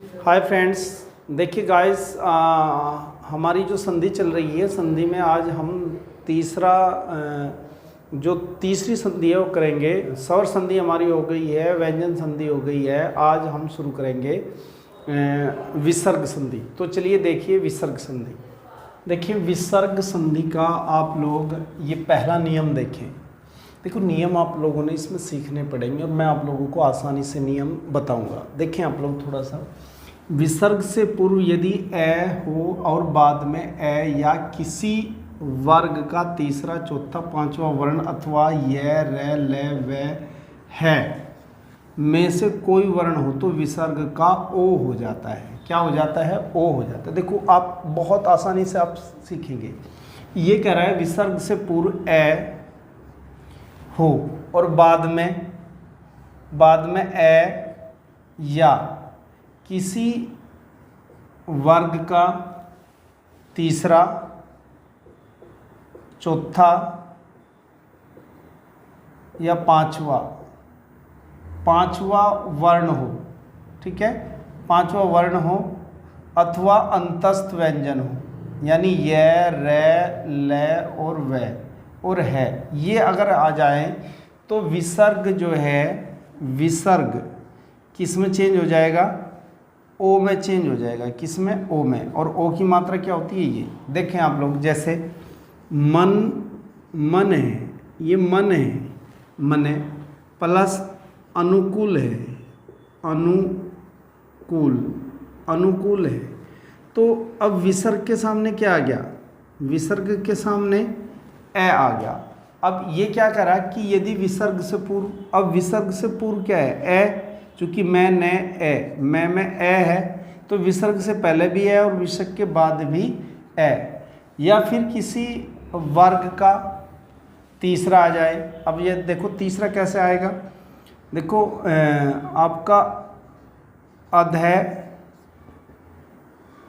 Hi friends, देखिए guys, हमारी जो संधि चल रही है, संधि में आज हम जो तीसरी संधि है वो करेंगे। स्वर संधि हमारी हो गई है, व्यंजन संधि हो गई है। आज हम शुरू करेंगे विसर्ग संधि। तो चलिए देखिए विसर्ग संधि। देखिए विसर्ग संधि का आप लोग ये पहला नियम देखें। देखो नियम आप लोगों ने इसमें सीखने पड़ेंगे और मैं आप लोगों को आसानी से नियम बताऊंगा। देखें आप लोग थोड़ा सा, विसर्ग से पूर्व यदि ए हो और बाद में ए या किसी वर्ग का तीसरा, चौथा, पांचवा वर्ण अथवा य, र, ल, व, है में से कोई वर्ण हो तो विसर्ग का ओ हो जाता है। क्या हो जाता है? ओ हो जाता है। देखो आप बहुत आसानी से आप सीखेंगे। ये कह रहा है विसर्ग से पूर्व ए हो और बाद में ए या किसी वर्ग का तीसरा, चौथा या पांचवा वर्ण हो। ठीक है, पांचवा वर्ण हो अथवा अंतस्थ व्यंजन हो, यानी य, र, ल और व और है, ये अगर आ जाए तो विसर्ग जो है, विसर्ग किस में चेंज हो जाएगा? ओ में चेंज हो जाएगा। किस में? ओ में। और ओ की मात्रा क्या होती है? ये देखें आप लोग, जैसे मन है, ये मन है, मन है प्लस अनुकूल है, अनुकूल है। तो अब विसर्ग के सामने क्या आ गया? विसर्ग के सामने ए आ गया। अब ये क्या करा कि यदि विसर्ग से पूर्व, अब विसर्ग से पूर्व क्या है? ए, चूंकि मैं न ए, मैं में ए है तो विसर्ग से पहले भी है और विसर्ग के बाद भी ए, या फिर किसी वर्ग का तीसरा आ जाए। अब ये देखो तीसरा कैसे आएगा। देखो आपका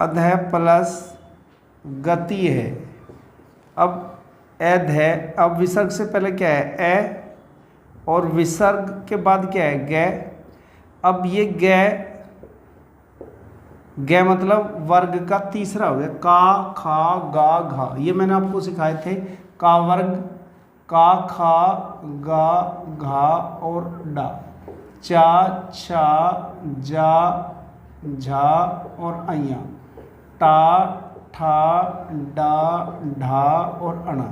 अध प्लस गति है। अब एध है, अब विसर्ग से पहले क्या है? ए और विसर्ग के बाद क्या है? ग। अब ये ग मतलब वर्ग का तीसरा हो गया। का, खा, गा, घा, ये मैंने आपको सिखाए थे। का वर्ग, का, खा, गा, घा और डा। चा, छा, जा, झा और अया। टा, ठा, डा, ढा और अणा।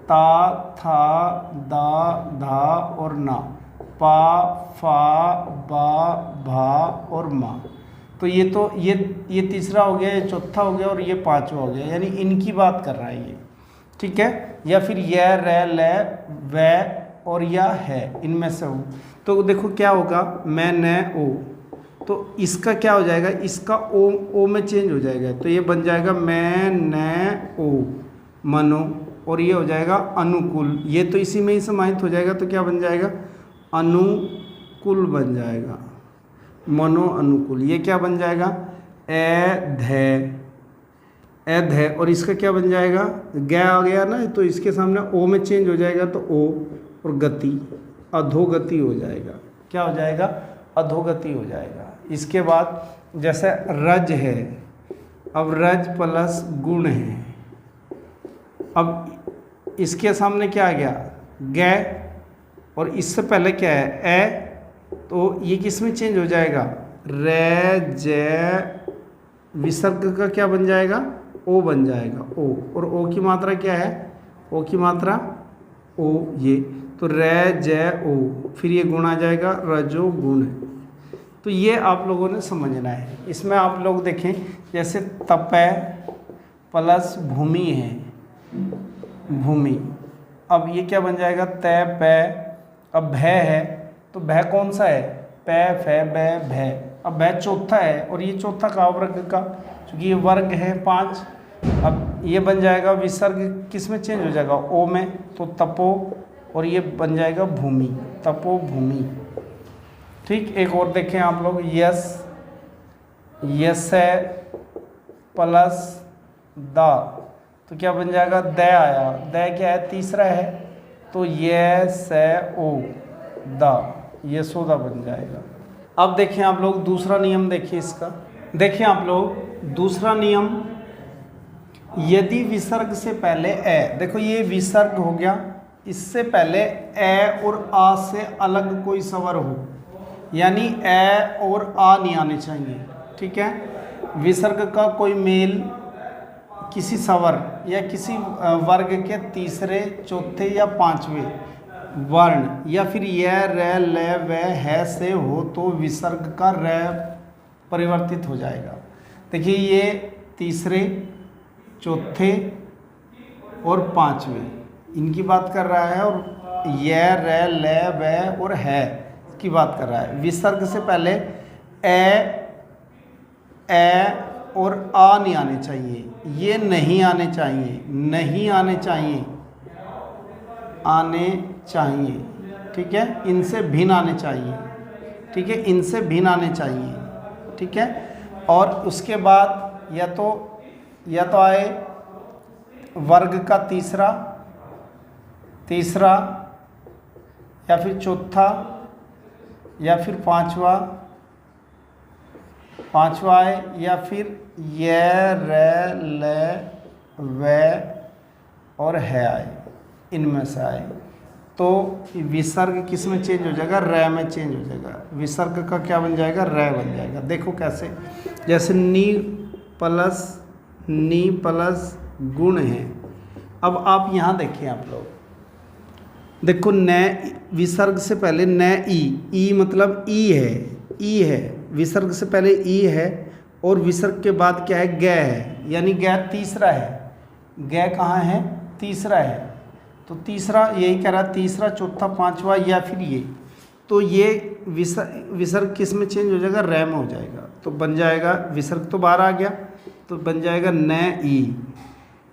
ता, था, दा, धा और ना। पा, फा, बा, भा और मा। तो ये तीसरा हो गया, ये चौथा हो गया और ये पांचवा हो गया, यानी इनकी बात कर रहा है ये। ठीक है, या फिर य, र, ल, व और या है, इनमें से हो। तो देखो क्या होगा, मैं न ओ, तो इसका क्या हो जाएगा? इसका ओ में चेंज हो जाएगा, तो ये बन जाएगा मैं न ओ, मनो। और ये हो जाएगा अनुकूल, ये तो इसी में ही समाहित हो जाएगा, तो क्या बन जाएगा? अनुकूल बन जाएगा, मनो अनुकूल। ये क्या बन जाएगा? एध, और इसका क्या बन जाएगा? ग आ गया ना, तो इसके सामने ओ में चेंज हो जाएगा, तो ओ और गति, अधोगति हो जाएगा। क्या हो जाएगा? अधोगति हो जाएगा। इसके बाद जैसे रज है, अब रज प्लस गुण है। अब इसके सामने क्या आ गया? ग, और इससे पहले क्या है? ए, तो ये किस में चेंज हो जाएगा? रे, जे, विसर्ग का क्या बन जाएगा? ओ बन जाएगा, ओ। और ओ की मात्रा क्या है? ओ की मात्रा ओ, ये तो रे, जे, ओ, फिर ये गुण आ जाएगा, रजो गुण। तो ये आप लोगों ने समझना है। इसमें आप लोग देखें, जैसे तपै प्लस भूमि है, भूमि। अब ये क्या बन जाएगा? तय, पै। अब भय है, तो भय कौन सा है? पै, फै, बै, भय। अब भय चौथा है और ये चौथा का वर्ग का, क्योंकि ये वर्ग है 5। अब ये बन जाएगा विसर्ग किस में चेंज हो जाएगा? ओ में, तो तपो, और ये बन जाएगा भूमि, तपो भूमि। ठीक, एक और देखें आप लोग, यस है प्लस दा, तो क्या बन जाएगा? द आया। द क्या है? तीसरा है, तो ये से ओ दा, ये सोदा बन जाएगा। अब देखिए आप लोग दूसरा नियम देखिए इसका। देखिए आप लोग दूसरा नियम, यदि विसर्ग से पहले ए, देखो ये विसर्ग हो गया, इससे पहले ए और आ से अलग कोई स्वर हो, यानी ए और आ नहीं आने चाहिए, ठीक है। विसर्ग का कोई मेल किसी स्वर या किसी वर्ग के तीसरे, चौथे या पांचवें वर्ण या फिर य, र, ल, व, है से हो तो विसर्ग का र परिवर्तित हो जाएगा। देखिए ये तीसरे, चौथे और पांचवें इनकी बात कर रहा है, और य, र, ल, व और है की बात कर रहा है। विसर्ग से पहले ए और आ नहीं आने चाहिए, ये नहीं आने चाहिए, नहीं आने चाहिए, आने चाहिए, ठीक है। इनसे भिन्न आने चाहिए, ठीक है, इनसे भिन्न आने चाहिए, ठीक है। और उसके बाद या तो आए वर्ग का तीसरा या फिर चौथा या फिर पांचवा आए, या फिर य, र, ल, व और है आए, इनमें से आए, तो विसर्ग किस में चेंज हो जाएगा? र में चेंज हो जाएगा। विसर्ग का क्या बन जाएगा? र बन जाएगा। देखो कैसे, जैसे नी प्लस गुण है। अब आप यहाँ देखिए, आप लोग देखो, न विसर्ग से पहले न ई मतलब ई है, विसर्ग से पहले ई है, और विसर्ग के बाद क्या है? ग है, यानी ग तीसरा है। ग कहाँ है? तीसरा है। तो तीसरा, यही कह रहा, तीसरा, चौथा, पांचवा या फिर ये, तो ये विसर्ग किस में चेंज हो जाएगा? र में हो जाएगा। तो बन जाएगा, विसर्ग तो बाहर आ गया, तो बन जाएगा न ई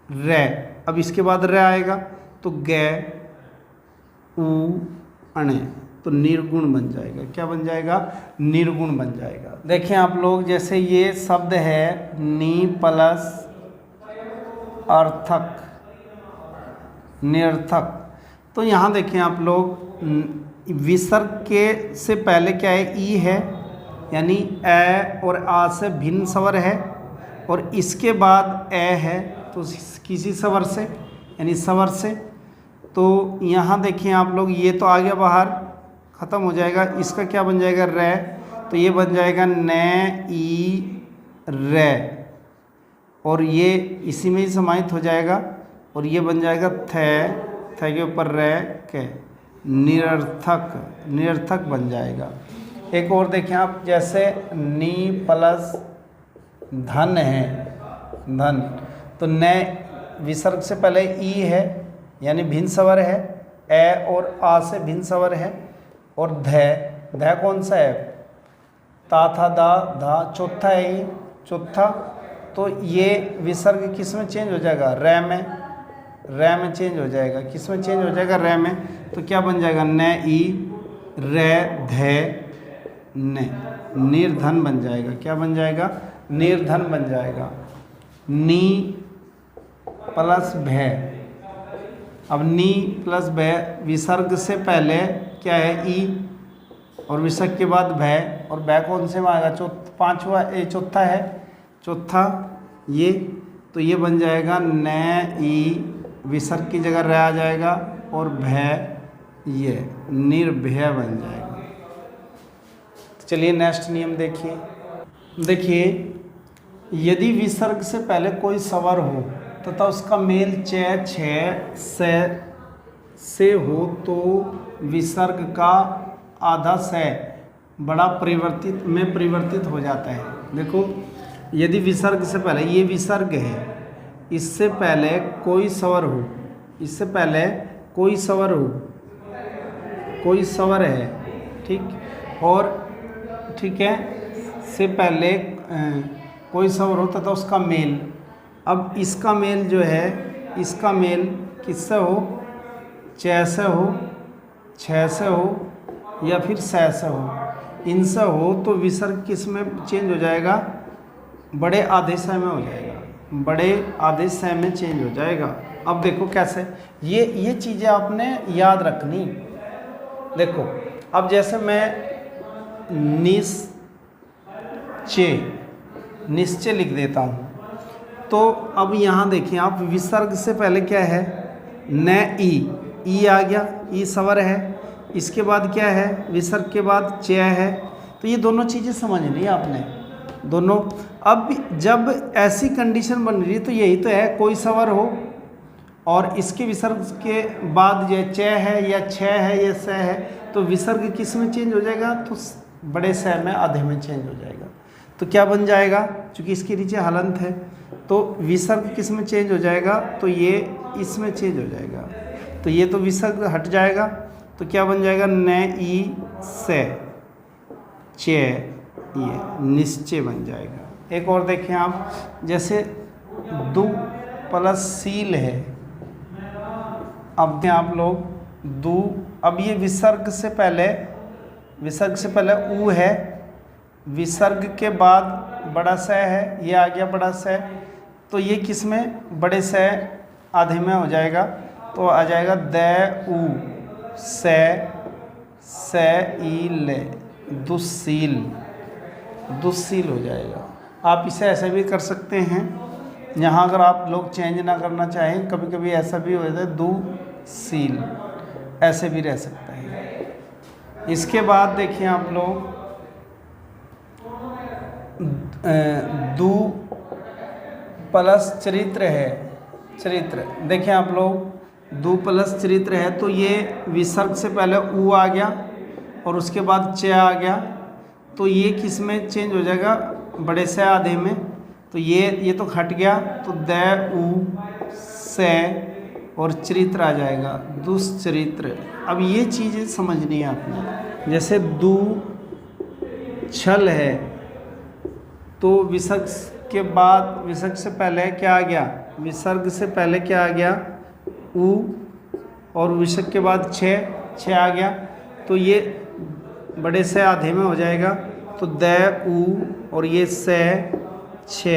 र। अब इसके बाद र आएगा तो ग उ अणे, तो निर्गुण बन जाएगा। क्या बन जाएगा? निर्गुण बन जाएगा। देखें आप लोग, जैसे ये शब्द है नी प्लस अर्थक, निरर्थक, तो यहाँ देखें आप लोग, विसर्ग के से पहले क्या है? ई है, यानी ए और आ से भिन्न स्वर है, और इसके बाद ए है, तो किसी स्वर से, यानी स्वर से। तो यहाँ देखिए आप लोग, ये तो आ गया बाहर, ख़त्म हो जाएगा। इसका क्या बन जाएगा? र, तो ये बन जाएगा न ई र, और ये इसी में ही समाहित हो जाएगा, और ये बन जाएगा थ के ऊपर र के, निरर्थक बन जाएगा। एक और देखें आप, जैसे नी प्लस धन है, धन, तो न विसर्ग से पहले ई है, यानी भिन्न स्वर है, ए और आ से भिन्न स्वर है, और ध कौन सा है? ता था दा धा, चौथा है ये, चौथा, तो ये विसर्ग किस में चेंज हो जाएगा? र में चेंज हो जाएगा। किस में चेंज हो जाएगा? र में। तो क्या बन जाएगा? न ई र ध न, निर्धन बन जाएगा। क्या बन जाएगा? निर्धन बन जाएगा। नी प्लस भ, अब नी प्लस भ, विसर्ग से पहले क्या है? ई, और विसर्ग के बाद भ, और भ कौन से में आएगा? पांचवा, चौथा है, चौथा ये, तो ये बन जाएगा न ई, विसर्ग की जगह र आ जाएगा, और भ ये निर्भय बन जाएगा। तो चलिए नेक्स्ट नियम देखिए। देखिए, यदि विसर्ग से पहले कोई स्वर हो तथा उसका मेल च, छ, से हो तो विसर्ग का आधा स बड़ा परिवर्तित हो जाता है। देखो, यदि विसर्ग से पहले, ये विसर्ग है, इससे पहले कोई स्वर हो, इससे पहले कोई स्वर हो, कोई स्वर है, ठीक, और ठीक है, से पहले कोई स्वर हो तथा उसका मेल, अब इसका मेल जो है, इसका मेल किससे हो? च से हो, छ से हो, या फिर स से हो। इनसे हो तो विसर्ग किस में चेंज हो जाएगा? बड़े आधे स में हो जाएगा, बड़े आधे स में चेंज हो जाएगा। अब देखो कैसे, ये चीज़ें आपने याद रखनी। देखो, अब जैसे मैं निश्चय लिख देता हूँ। तो अब यहाँ देखिए आप, विसर्ग से पहले क्या है, न ई आ गया, ई स्वर है। इसके बाद क्या है, विसर्ग के बाद च है। तो ये दोनों चीज़ें समझनी है आपने, दोनों। अब जब ऐसी कंडीशन बन रही है तो यही तो है, कोई स्वर हो और इसके विसर्ग के बाद ये च है या छ है या स है, तो विसर्ग किस में चेंज हो जाएगा, तो बड़े स में आधे में चेंज हो जाएगा। तो क्या बन जाएगा, चूँकि इसके नीचे हलंत है तो विसर्ग किस में चेंज हो जाएगा, तो ये इसमें चेंज हो जाएगा। तो ये तो विसर्ग हट जाएगा, तो क्या बन जाएगा, न ई से चे, ये निश्चय बन जाएगा। एक और देखें आप, जैसे दु प्लस सील है। अब आप लोग दु, अब ये विसर्ग से पहले ऊ है, विसर्ग के बाद बड़ा स है, ये आ गया बड़ा स, तो ये किस में, बड़े स आधे में हो जाएगा। तो आ जाएगा द ऊ से ई ले, दुस्सील हो जाएगा। आप इसे ऐसे भी कर सकते हैं, यहाँ अगर आप लोग चेंज ना करना चाहें, कभी कभी ऐसा भी हो जाता है, दुस्सील ऐसे भी रह सकता है। इसके बाद देखिए आप लोग, दु प्लस चरित्र है, चरित्र देखिए आप लोग, दु प्लस चरित्र है, तो ये विसर्ग से पहले ऊ आ गया और उसके बाद च आ गया, तो ये किस में चेंज हो जाएगा, बड़े से आधे में। तो ये तो हट गया, तो द ऊ से और चरित्र आ जाएगा, दुश्चरित्र। अब ये चीज़ें समझनी है आपने। जैसे दु छल है, तो विसर्ग के बाद, विसर्ग से पहले क्या आ गया, विसर्ग से पहले क्या आ गया, ऊ, और विसर्ग के बाद छ आ गया, तो ये बड़े से आधे में हो जाएगा। तो द ऊ और ये से छ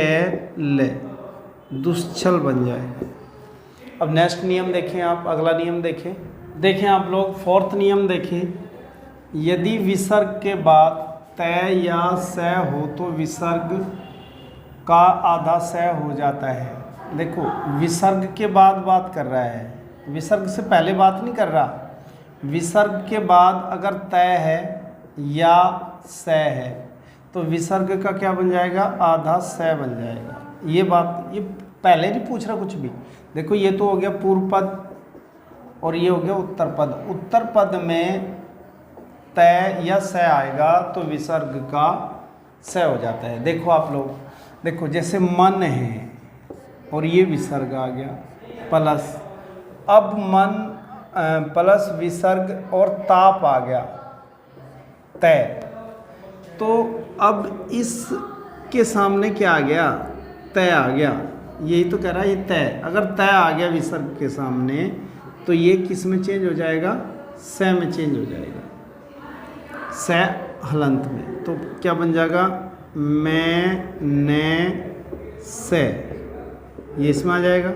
ले, दुश्छल बन जाएगा। अब नेक्स्ट नियम देखें आप, अगला नियम देखें आप लोग, फोर्थ नियम देखें। यदि विसर्ग के बाद तय या स हो तो विसर्ग का आधा स हो जाता है। देखो विसर्ग के बाद बात कर रहा है, विसर्ग से पहले बात नहीं कर रहा। विसर्ग के बाद अगर तय है या स है तो विसर्ग का क्या बन जाएगा, आधा स बन जाएगा। ये बात, ये पहले नहीं पूछ रहा कुछ भी। देखो ये तो हो गया पूर्व पद और ये हो गया उत्तर पद। उत्तर पद में तय या स आएगा तो विसर्ग का स हो जाता है। देखो आप लोग, देखो जैसे मन है और ये विसर्ग आ गया प्लस, अब मन प्लस विसर्ग और ताप आ गया तय, तो अब इसके सामने क्या आ गया, तय आ गया। यही तो कह रहा है ये तय, अगर तय आ गया विसर्ग के सामने तो ये किस में चेंज हो जाएगा, स में चेंज हो जाएगा, स हलंत में। तो क्या बन जाएगा, मैं ने से, ये इसमें आ जाएगा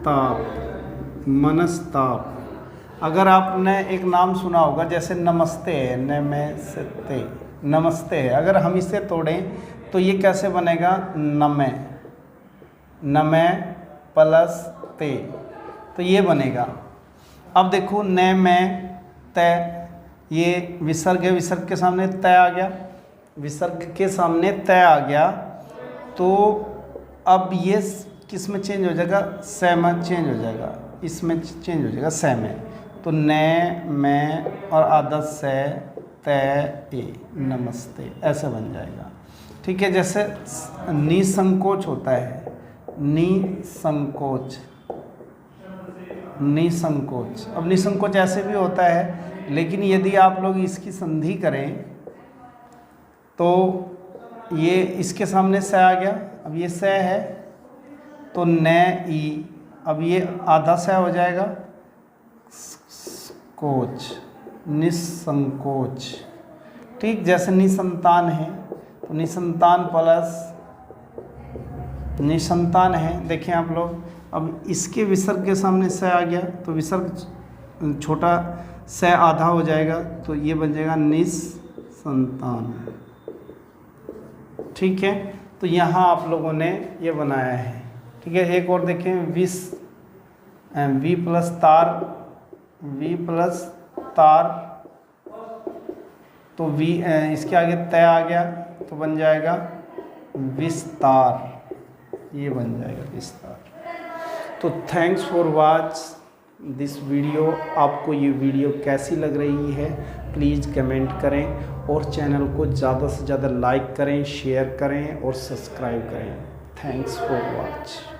ताप, मनस्ताप। अगर आपने एक नाम सुना होगा जैसे नमस्ते है, न में से ते, नमस्ते है, अगर हम इसे तोड़ें तो ये कैसे बनेगा, नमे प्लस ते, तो ये बनेगा। अब देखो न में तय, ये विसर्ग है, विसर्ग के सामने तय आ गया, विसर्ग के सामने तय आ गया, तो अब ये किस में चेंज हो जाएगा, स में चेंज हो जाएगा, इसमें चेंज हो जाएगा स में। तो न में और आधा स तय ए, नमस्ते, ऐसे बन जाएगा। ठीक है, जैसे निसंकोच होता है, निसंकोच, निसंकोच। अब निसंकोच ऐसे भी होता है, लेकिन यदि आप लोग इसकी संधि करें तो ये इसके सामने स आ गया, अब ये स है तो न ई, अब ये आधा स हो जाएगा, कोच, निसंकोच। ठीक, जैसे निसंतान है तो निसंतान प्लस निसंतान है। देखें आप लोग, अब इसके विसर्ग के सामने स आ गया तो विसर्ग छोटा स आधा हो जाएगा, तो ये बन जाएगा संतान। ठीक है, तो यहाँ आप लोगों ने ये बनाया है। ठीक है, एक और देखें, वी प्लस तार, तो वी इसके आगे तय आ गया तो बन जाएगा विस्तार, ये बन जाएगा विस्तार। तो thanks for watch this video. आपको ये वीडियो कैसी लग रही है प्लीज़ कमेंट करें और चैनल को ज़्यादा से ज़्यादा लाइक करें, शेयर करें और सब्सक्राइब करें। Thanks for watch.